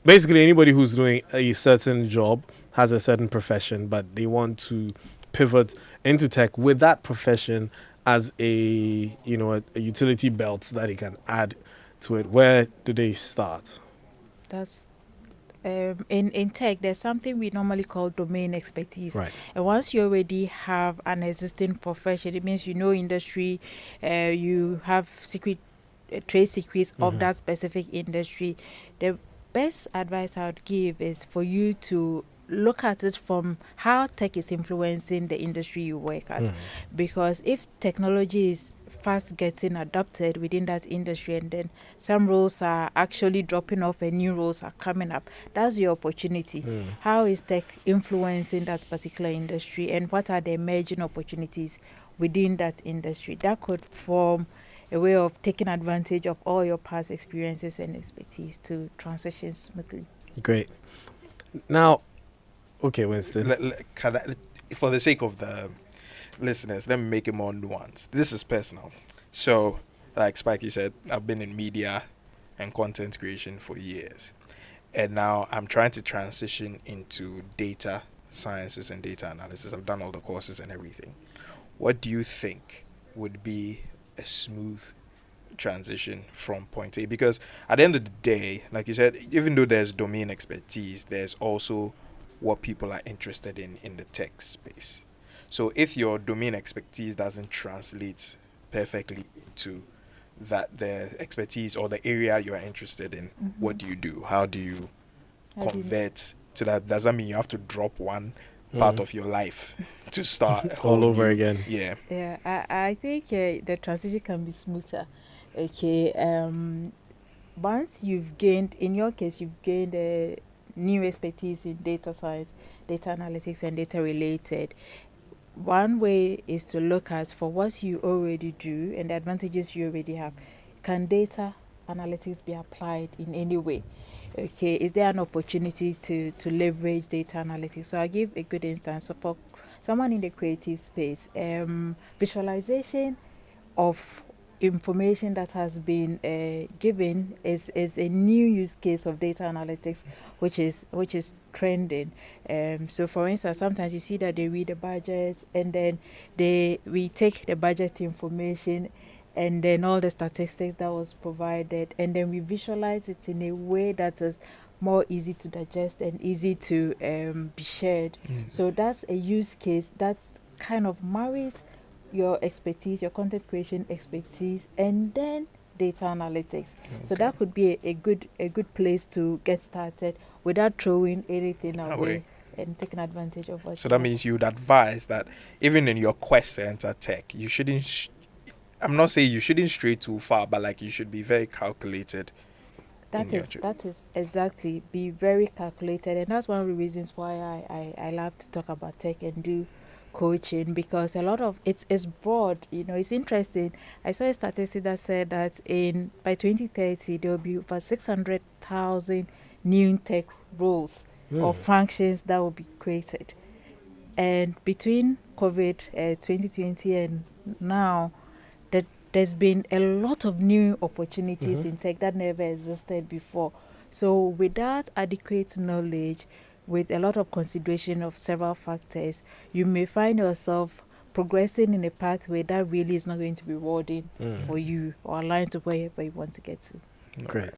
Basically, anybody who's doing a certain job has a certain profession, but they want to pivot into tech with that profession as a utility belt that they can add to it. Where do they start? That's in tech, there's something we normally call domain expertise. Right. And once you already have an existing profession, it means you know industry, you have trade secrets of that specific industry. The best advice I would give is for you to look at it from how tech is influencing the industry you work at. Because if technology is fast getting adopted within that industry, and then some roles are actually dropping off and new roles are coming up, that's your opportunity. How is tech influencing that particular industry, and what are the emerging opportunities within that industry? That could form a way of taking advantage of all your past experiences and expertise to transition smoothly. Great. Now, okay, Winston. For the sake of the listeners, let me make it more nuanced. This is personal. So, like Spikey said, I've been in media and content creation for years. And now I'm trying to transition into data sciences and data analysis. I've done all the courses and everything. What do you think would be a smooth transition from point A? Because at the end of the day, like you said, even though there's domain expertise, there's also what people are interested in the tech space. So if your domain expertise doesn't translate perfectly into that the expertise or the area you are interested in, what do you do? How do you How do you- convert to that? Does that mean you have to drop one part of your life to start a All whole over new- again. Yeah. Yeah, I think the transition can be smoother. Okay, once you've gained, in your case, you've gained a new expertise in data science, data analytics, and data related. One way is to look at for what you already do and the advantages you already have. Can data analytics be applied in any way? Okay, is there an opportunity to leverage data analytics? So I'll give a good instance. So for someone in the creative space, visualization of information that has been given is a new use case of data analytics, which is trending. So for instance, sometimes you see that they read the budget, and then we take the budget information and then all the statistics that was provided, and then we visualize it in a way that is more easy to digest and easy to be shared. So that's a use case that kind of marries your expertise, your content creation expertise, and then data analytics. So that could be a good place to get started without throwing anything away and taking advantage of what So you that have. means you would advise that even in your quest to enter tech, you shouldn't. I'm not saying you shouldn't stray too far, but like you should be very calculated. That is exactly, be very calculated, and that's one of the reasons why I love to talk about tech and do coaching, because a lot of it's broad. It's interesting. I saw a statistic that said that in by 2030 there will be over 600,000 new tech roles or functions that will be created, and between COVID 2020 and now, that there's been a lot of new opportunities in tech that never existed before. So without adequate knowledge, with a lot of consideration of several factors, you may find yourself progressing in a pathway that really is not going to be rewarding for you or aligned to wherever you want to get to. Great.